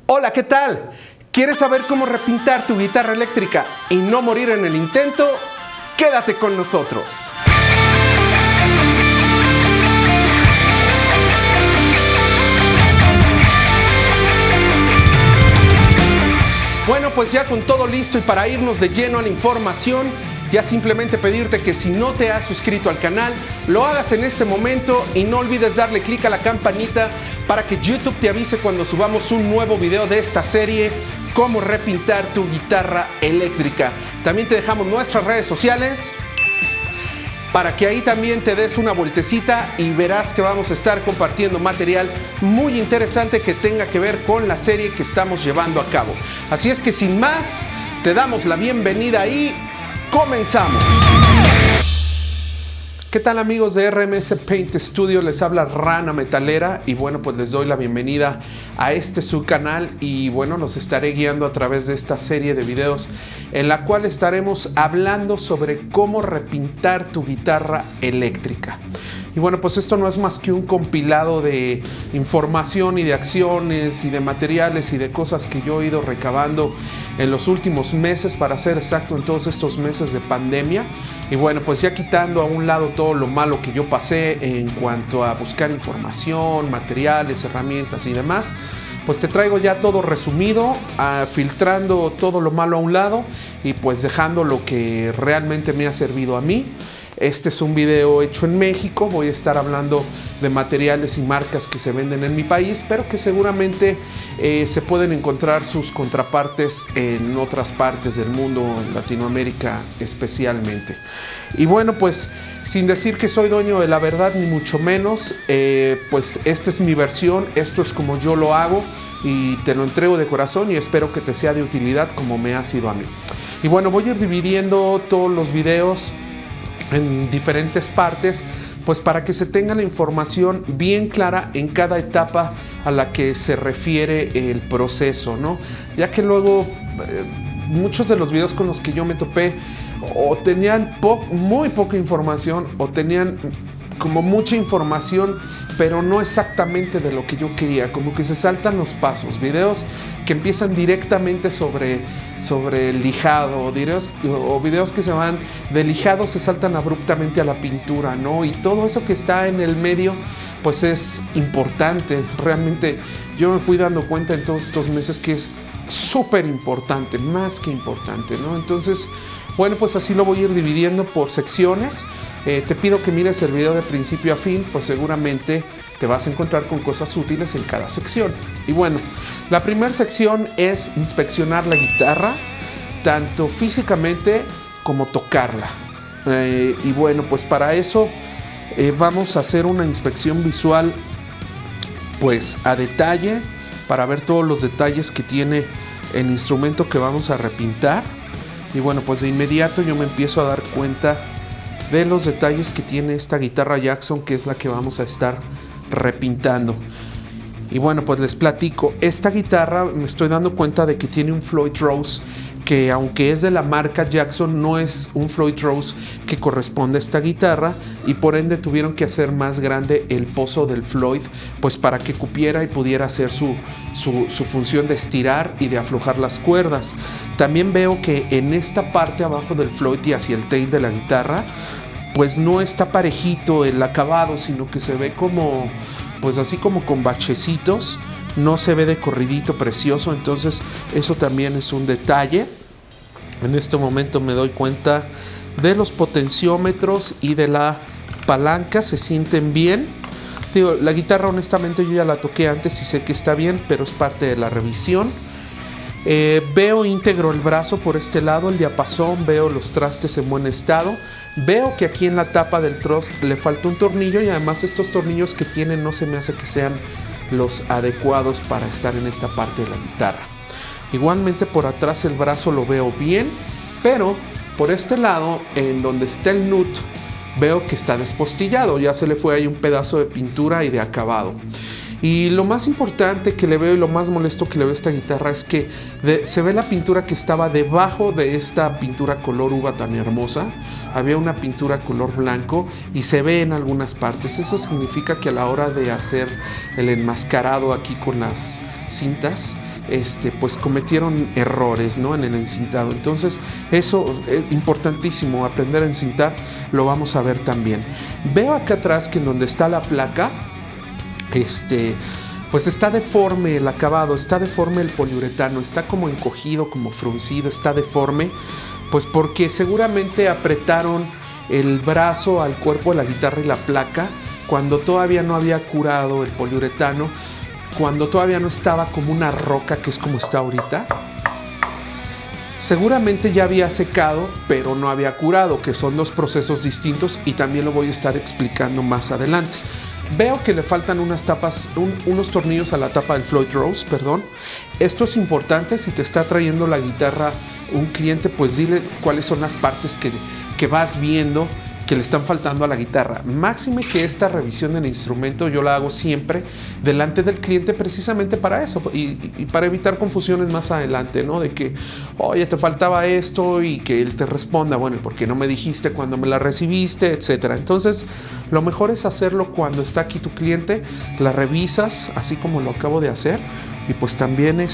Hola, ¿qué tal? ¿Quieres saber cómo repintar tu guitarra eléctrica y no morir en el intento? Quédate con nosotros. Bueno, pues ya con todo listo y para irnos de lleno a la información, ya simplemente pedirte que si no te has suscrito al canal, lo hagas en este momento y no olvides darle clic a la campanita para que YouTube te avise cuando subamos un nuevo video de esta serie, cómo repintar tu guitarra eléctrica. También te dejamos nuestras redes sociales para que ahí también te des una vueltecita y verás que vamos a estar compartiendo material muy interesante que tenga que ver con la serie que estamos llevando a cabo. Así es que sin más, te damos la bienvenida y ¡comenzamos! ¿Qué tal, amigos de RMS Paint Studio? Les habla Rana Metalera y bueno, pues les doy la bienvenida a este su canal y bueno, los estaré guiando a través de esta serie de videos en la cual estaremos hablando sobre cómo repintar tu guitarra eléctrica. Y bueno, pues esto no es más que un compilado de información y de acciones y de materiales y de cosas que yo he ido recabando en los últimos meses, para ser exacto, en todos estos meses de pandemia. Y bueno, pues ya quitando a un lado todo lo malo que yo pasé en cuanto a buscar información, materiales, herramientas y demás, pues te traigo ya todo resumido, filtrando todo lo malo a un lado y pues dejando lo que realmente me ha servido a mí. Este es un video hecho en México, voy a estar hablando de materiales y marcas que se venden en mi país, pero que seguramente se pueden encontrar sus contrapartes en otras partes del mundo, en Latinoamérica especialmente. Y bueno, pues sin decir que soy dueño de la verdad, ni mucho menos, pues esta es mi versión, esto es como yo lo hago y te lo entrego de corazón y espero que te sea de utilidad como me ha sido a mí. Y bueno, voy a ir dividiendo todos los videos en diferentes partes, pues para que se tenga la información bien clara en cada etapa a la que se refiere el proceso, ¿no? Ya que luego muchos de los videos con los que yo me topé o tenían muy poca información o tenían como mucha información, pero no exactamente de lo que yo quería, como que se saltan los pasos, videos que empiezan directamente sobre el lijado, o videos que se van de lijado, se saltan abruptamente a la pintura, ¿no? Y todo eso que está en el medio, pues es importante. Realmente yo me fui dando cuenta en todos estos meses que es súper importante, más que importante, ¿no? Entonces, bueno, pues así lo voy a ir dividiendo por secciones. Te pido que mires el video de principio a fin, pues seguramente te vas a encontrar con cosas útiles en cada sección. Y bueno, la primera sección es inspeccionar la guitarra, tanto físicamente como tocarla. Y bueno, pues para eso vamos a hacer una inspección visual pues a detalle, para ver todos los detalles que tiene el instrumento que vamos a repintar. Y bueno, pues de inmediato yo me empiezo a dar cuenta de los detalles que tiene esta guitarra Jackson, que es la que vamos a estar repintando. Y bueno, pues les platico, esta guitarra me estoy dando cuenta de que tiene un Floyd Rose, que aunque es de la marca Jackson, no es un Floyd Rose que corresponde a esta guitarra, y por ende tuvieron que hacer más grande el pozo del Floyd, pues para que cupiera y pudiera hacer su función de estirar y de aflojar las cuerdas. También veo que en esta parte abajo del Floyd y hacia el tail de la guitarra, pues no está parejito el acabado, sino que se ve como, pues así como con bachecitos, no se ve de corridito precioso. Entonces eso también es un detalle. En este momento me doy cuenta de los potenciómetros y de la palanca, se sienten bien. Digo, la guitarra honestamente yo ya la toqué antes y sé que está bien, pero es parte de la revisión. Veo íntegro el brazo por este lado, el diapasón, veo los trastes en buen estado. Veo que aquí en la tapa del troz le falta un tornillo, y además estos tornillos que tienen no se me hace que sean los adecuados para estar en esta parte de la guitarra. Igualmente por atrás el brazo lo veo bien, pero por este lado, en donde está el nut, veo que está despostillado, ya se le fue ahí un pedazo de pintura y de acabado. Y lo más importante que le veo y lo más molesto que le veo a esta guitarra es que se ve la pintura que estaba debajo de esta pintura color uva tan hermosa. Había una pintura color blanco y se ve en algunas partes. Eso significa que a la hora de hacer el enmascarado aquí con las cintas, pues cometieron errores, ¿no?, en el encintado. Entonces eso es importantísimo, aprender a encintar, lo vamos a ver también. Veo acá atrás que en donde está la placa, pues está deforme el acabado, está deforme el poliuretano, está como encogido, como fruncido, está deforme, pues porque seguramente apretaron el brazo al cuerpo de la guitarra y la placa cuando todavía no había curado el poliuretano, cuando todavía no estaba como una roca, que es como está ahorita. Seguramente ya había secado, pero no había curado, que son dos procesos distintos y también lo voy a estar explicando más adelante. Veo que le faltan unas tapas, unos tornillos a la tapa del Floyd Rose, perdón. Esto es importante. Si te está trayendo la guitarra un cliente, pues dile cuáles son las partes que vas viendo que le están faltando a la guitarra. Máxime que esta revisión del instrumento yo la hago siempre delante del cliente, precisamente para eso y para evitar confusiones más adelante, ¿no? De que, oye, te faltaba esto, y que él te responda, bueno, ¿por qué no me dijiste cuando me la recibiste?, etcétera. Entonces, lo mejor es hacerlo cuando está aquí tu cliente, la revisas, así como lo acabo de hacer, y pues también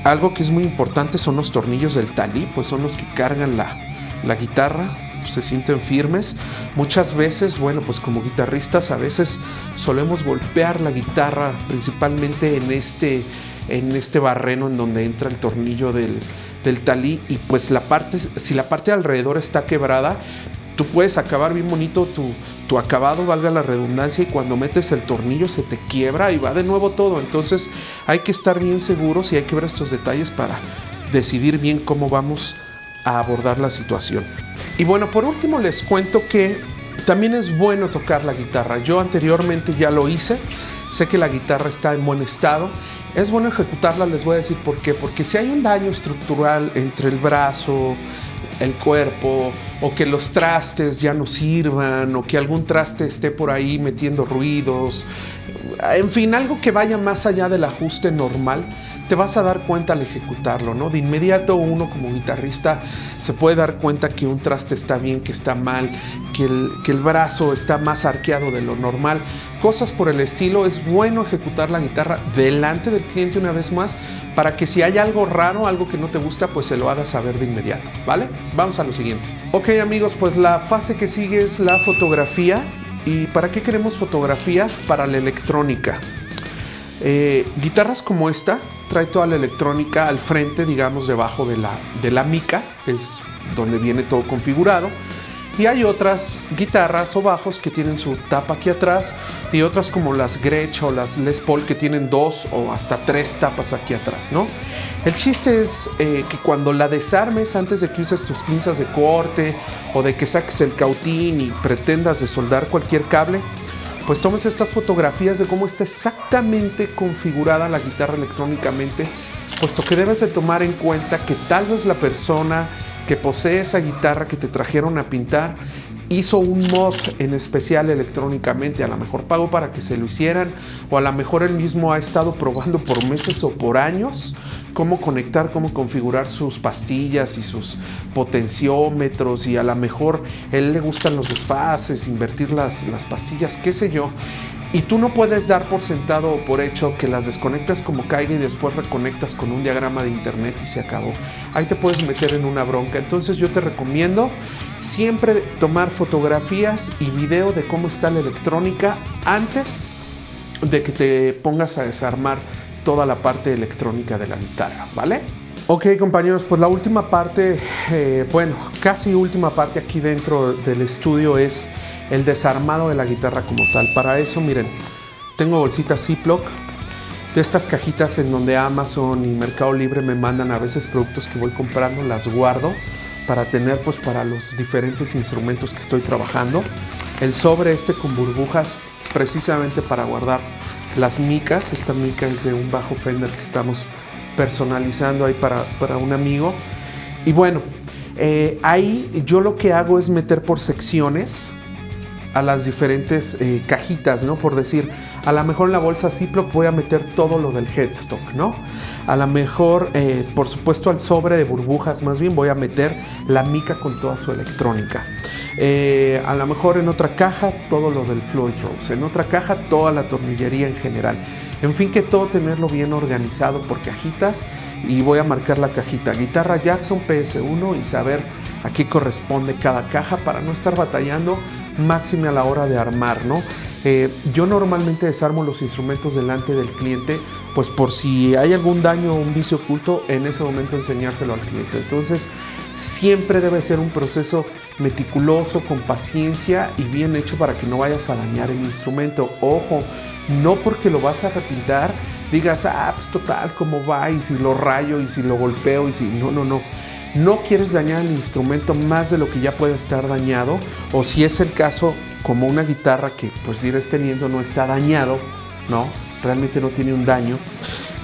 algo que es muy importante son los tornillos del talí, pues son los que cargan la guitarra. Se sienten firmes. Muchas veces, bueno, pues como guitarristas a veces solemos golpear la guitarra principalmente en este barreno en donde entra el tornillo del talí, y pues si la parte de alrededor está quebrada, tú puedes acabar bien bonito tu acabado, valga la redundancia, y cuando metes el tornillo se te quiebra y va de nuevo todo. Entonces hay que estar bien seguros y hay que ver estos detalles para decidir bien cómo vamos a abordar la situación. Y bueno, por último les cuento que también es bueno tocar la guitarra. Yo anteriormente ya lo hice, sé que la guitarra está en buen estado. Es bueno ejecutarla, les voy a decir por qué. Porque si hay un daño estructural entre el brazo, el cuerpo, o que los trastes ya no sirvan, o que algún traste esté por ahí metiendo ruidos, en fin, algo que vaya más allá del ajuste normal, te vas a dar cuenta al ejecutarlo, ¿no? De inmediato uno como guitarrista se puede dar cuenta que un traste está bien, que está mal, que el brazo está más arqueado de lo normal, cosas por el estilo. Es bueno ejecutar la guitarra delante del cliente una vez más, para que si hay algo raro, algo que no te gusta, pues se lo hagas saber de inmediato, ¿vale? Vamos a lo siguiente. Ok, amigos, pues la fase que sigue es la fotografía. ¿Y para qué queremos fotografías? Para la electrónica. Guitarras como esta trae toda la electrónica al frente, digamos debajo de la mica, es donde viene todo configurado. Y hay otras guitarras o bajos que tienen su tapa aquí atrás, y otras como las Gretsch o las Les Paul que tienen 2 o hasta 3 tapas aquí atrás, ¿no? El chiste es que cuando la desarmes, antes de que uses tus pinzas de corte o de que saques el cautín y pretendas desoldar cualquier cable, pues tomes estas fotografías de cómo está exactamente configurada la guitarra electrónicamente, puesto que debes de tomar en cuenta que tal vez la persona que posee esa guitarra que te trajeron a pintar hizo un mod en especial electrónicamente. A lo mejor pagó para que se lo hicieran, o a lo mejor él mismo ha estado probando por meses o por años cómo conectar, cómo configurar sus pastillas y sus potenciómetros, y a lo mejor él le gustan los desfases, invertir las pastillas, qué sé yo. Y tú no puedes dar por sentado o por hecho que las desconectas como caiga y después reconectas con un diagrama de internet y se acabó. Ahí te puedes meter en una bronca. Entonces yo te recomiendo siempre tomar fotografías y video de cómo está la electrónica antes de que te pongas a desarmar toda la parte electrónica de la guitarra, ¿vale? Ok, compañeros, pues la última parte, casi última parte aquí dentro del estudio es el desarmado de la guitarra como tal. Para eso, miren, tengo bolsitas Ziploc, de estas cajitas en donde Amazon y Mercado Libre me mandan a veces productos que voy comprando, las guardo para tener pues para los diferentes instrumentos que estoy trabajando. El sobre con burbujas precisamente para guardar las micas. Esta mica es de un bajo Fender que estamos personalizando ahí para un amigo. Y bueno, ahí yo lo que hago es meter por secciones a las diferentes cajitas, ¿no? Por decir, a lo mejor en la bolsa Ziploc voy a meter todo lo del headstock, ¿no? A lo mejor, por supuesto, al sobre de burbujas, más bien voy a meter la mica con toda su electrónica. A lo mejor en otra caja todo lo del Floyd Rose, en otra caja toda la tornillería en general. En fin, que todo tenerlo bien organizado por cajitas, y voy a marcar la cajita guitarra Jackson PS1 y saber a qué corresponde cada caja para no estar batallando máxime a la hora de armar, ¿no? Yo normalmente desarmo los instrumentos delante del cliente, pues por si hay algún daño o un vicio oculto, en ese momento enseñárselo al cliente. Entonces siempre debe ser un proceso meticuloso, con paciencia y bien hecho para que no vayas a dañar el instrumento. Ojo, no porque lo vas a repintar digas, pues total, ¿cómo va? Y si lo rayo, y si lo golpeo, y si... No quieres dañar el instrumento más de lo que ya puede estar dañado, o si es el caso, como una guitarra que, pues, si este lienzo no está dañado, ¿no? Realmente no tiene un daño,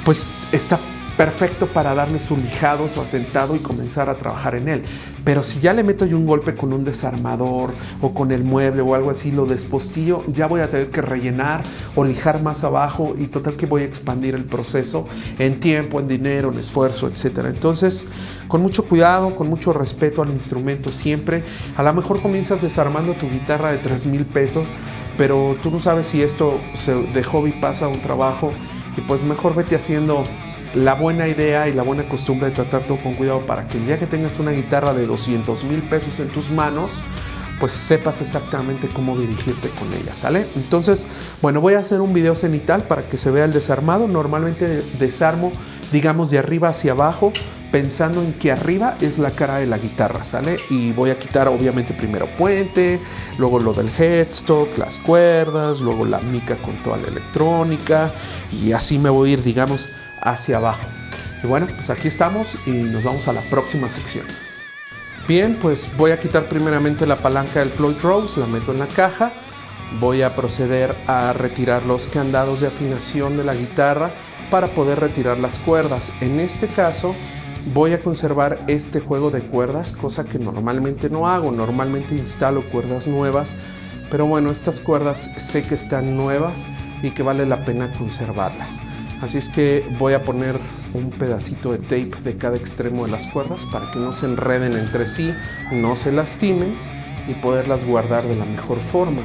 pues está perfecto para darle su lijado, su asentado y comenzar a trabajar en él. Pero si ya le meto yo un golpe con un desarmador o con el mueble o algo así, lo despostillo, ya voy a tener que rellenar o lijar más abajo, y total que voy a expandir el proceso en tiempo, en dinero, en esfuerzo, etc. Entonces, con mucho cuidado, con mucho respeto al instrumento siempre. A lo mejor comienzas desarmando tu guitarra de 3,000 pesos, pero tú no sabes si esto de hobby pasa a un trabajo, y pues mejor vete haciendo la buena idea y la buena costumbre de tratar todo con cuidado, para que el día que tengas una guitarra de 200,000 pesos en tus manos, pues sepas exactamente cómo dirigirte con ella, ¿sale? Entonces, bueno, voy a hacer un video cenital para que se vea el desarmado. Normalmente desarmo, digamos, de arriba hacia abajo, pensando en que arriba es la cara de la guitarra, ¿sale? Y voy a quitar obviamente primero puente, luego lo del headstock, las cuerdas, luego la mica con toda la electrónica, y así me voy a ir, digamos, hacia abajo. Y bueno, pues aquí estamos y nos vamos a la próxima sección. Bien, pues voy a quitar primeramente la palanca del Floyd Rose, la meto en la caja. Voy a proceder a retirar los candados de afinación de la guitarra para poder retirar las cuerdas. En este caso voy a conservar este juego de cuerdas, cosa que normalmente no hago. Normalmente instalo cuerdas nuevas, pero bueno, estas cuerdas sé que están nuevas y que vale la pena conservarlas. Así es que voy a poner un pedacito de tape de cada extremo de las cuerdas para que no se enreden entre sí, no se lastimen, y poderlas guardar de la mejor forma.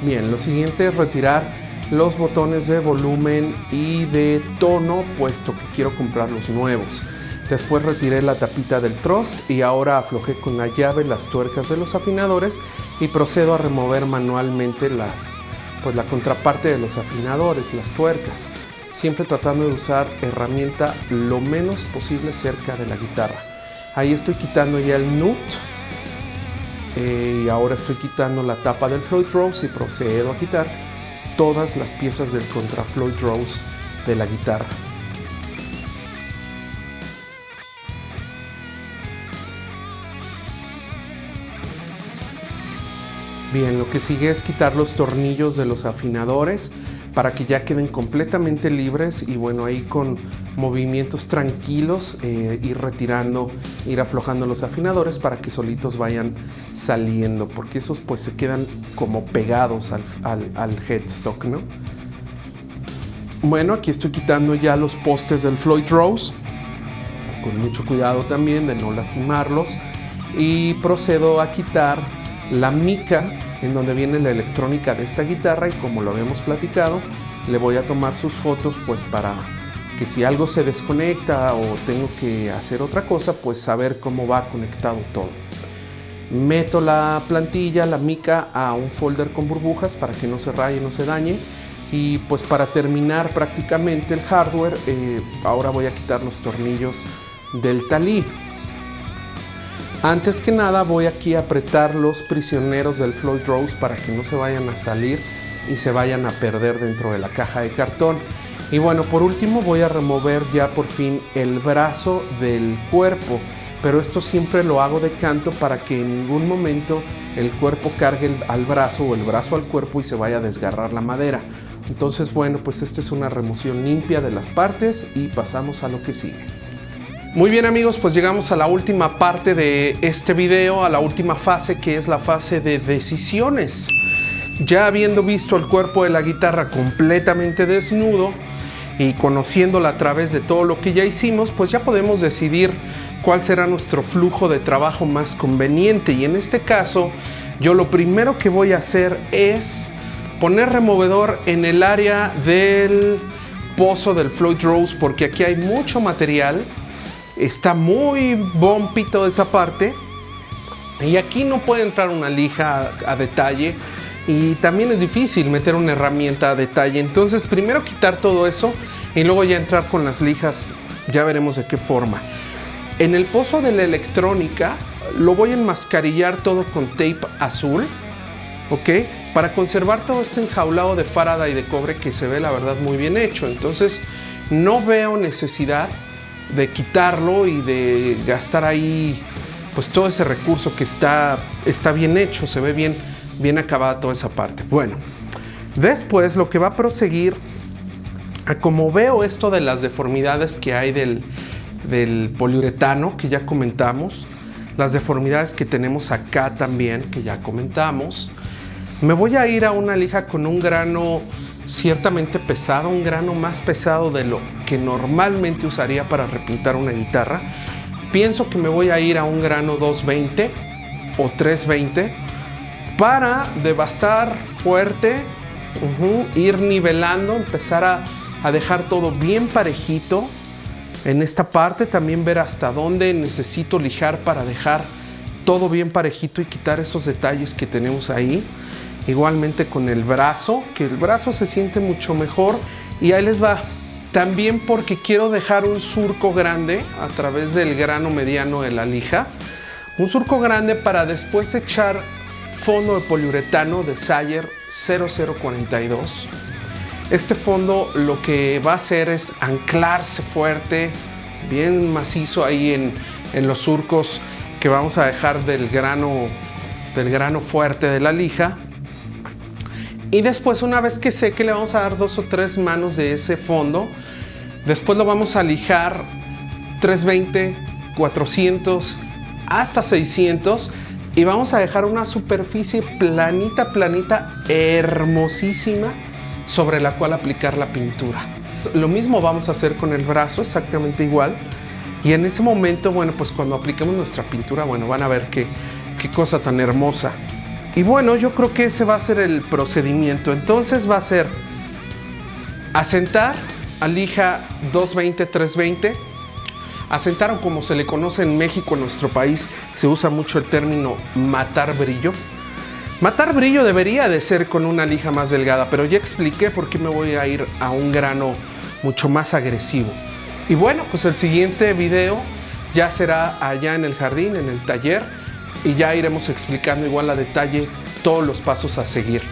Bien, lo siguiente es retirar los botones de volumen y de tono, puesto que quiero comprar los nuevos. Después retiré la tapita del trust y ahora aflojé con la llave las tuercas de los afinadores y procedo a remover manualmente la contraparte de los afinadores, las tuercas, siempre tratando de usar herramienta lo menos posible cerca de la guitarra. Ahí estoy quitando ya el nut, y ahora estoy quitando la tapa del Floyd Rose y procedo a quitar todas las piezas del contra Floyd Rose de la guitarra. Bien, lo que sigue es quitar los tornillos de los afinadores para que ya queden completamente libres, y bueno, ahí con movimientos tranquilos ir retirando, ir aflojando los afinadores para que solitos vayan saliendo, porque esos pues se quedan como pegados al headstock, ¿no? Bueno, aquí estoy quitando ya los postes del Floyd Rose, con mucho cuidado también de no lastimarlos, y procedo a quitar la mica en donde viene la electrónica de esta guitarra, y como lo habíamos platicado, le voy a tomar sus fotos pues para que si algo se desconecta o tengo que hacer otra cosa, pues saber cómo va conectado todo. Meto la plantilla, la mica, a un folder con burbujas para que no se raye, no se dañe, y pues para terminar prácticamente el hardware, ahora voy a quitar los tornillos del talí. Antes que nada voy aquí a apretar los prisioneros del Floyd Rose para que no se vayan a salir y se vayan a perder dentro de la caja de cartón. Y bueno, por último voy a remover ya por fin el brazo del cuerpo, pero esto siempre lo hago de canto para que en ningún momento el cuerpo cargue al brazo o el brazo al cuerpo y se vaya a desgarrar la madera. Entonces bueno, pues esta es una remoción limpia de las partes y pasamos a lo que sigue. Muy bien amigos, pues llegamos a la última parte de este video, a la última fase, que es la fase de decisiones. Ya habiendo visto el cuerpo de la guitarra completamente desnudo y conociéndola a través de todo lo que ya hicimos, pues ya podemos decidir cuál será nuestro flujo de trabajo más conveniente. Y en este caso yo lo primero que voy a hacer es poner removedor en el área del pozo del Floyd Rose, porque aquí hay mucho material, está muy bumpy toda esa parte y aquí no puede entrar una lija a detalle y también es difícil meter una herramienta a detalle. Entonces primero quitar todo eso y luego ya entrar con las lijas, ya veremos de qué forma. En el pozo de la electrónica lo voy a enmascarillar todo con tape azul, ¿ok? Para conservar todo este enjaulado de Faraday de cobre que se ve la verdad muy bien hecho. Entonces no veo necesidad de quitarlo y de gastar ahí pues todo ese recurso que está bien hecho, se ve bien acabada toda esa parte. Bueno, después lo que va a proseguir, como veo esto de las deformidades que hay del poliuretano que ya comentamos, las deformidades que tenemos acá también que ya comentamos, me voy a ir a una lija con un grano ciertamente pesado, un grano más pesado de lo que normalmente usaría para repintar una guitarra. Pienso que me voy a ir a un grano 220 o 320 para devastar fuerte, ir nivelando, empezar a dejar todo bien parejito. En esta parte también ver hasta dónde necesito lijar para dejar todo bien parejito y quitar esos detalles que tenemos ahí. Igualmente con el brazo, que el brazo se siente mucho mejor. Y ahí les va. También porque quiero dejar un surco grande a través del grano mediano de la lija. Un surco grande para después echar fondo de poliuretano de Sayer 0042. Este fondo lo que va a hacer es anclarse fuerte, bien macizo ahí en los surcos que vamos a dejar del grano fuerte de la lija. Y después, una vez que seque, le vamos a dar 2 o 3 manos de ese fondo. Después lo vamos a lijar 320, 400, hasta 600. Y vamos a dejar una superficie planita, hermosísima, sobre la cual aplicar la pintura. Lo mismo vamos a hacer con el brazo, exactamente igual. Y en ese momento, bueno, pues cuando apliquemos nuestra pintura, bueno, van a ver qué cosa tan hermosa. Y bueno, yo creo que ese va a ser el procedimiento. Entonces va a ser asentar a lija 220, 320. Asentar, o como se le conoce en México, en nuestro país, se usa mucho el término matar brillo. Matar brillo debería de ser con una lija más delgada, pero ya expliqué por qué me voy a ir a un grano mucho más agresivo. Y bueno, pues el siguiente video ya será allá en el jardín, en el taller, y ya iremos explicando igual a detalle todos los pasos a seguir.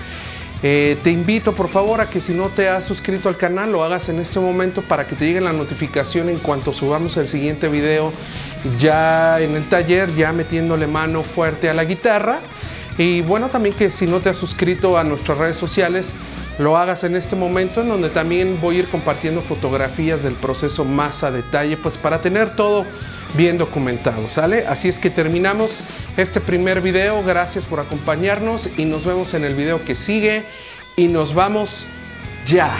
Te invito por favor a que si no te has suscrito al canal lo hagas en este momento para que te llegue la notificación en cuanto subamos el siguiente video ya en el taller, ya metiéndole mano fuerte a la guitarra. Y bueno, también que si no te has suscrito a nuestras redes sociales lo hagas en este momento, en donde también voy a ir compartiendo fotografías del proceso más a detalle, pues para tener todo bien documentado, ¿sale? Así es que terminamos este primer video. Gracias por acompañarnos y nos vemos en el video que sigue y nos vamos ya.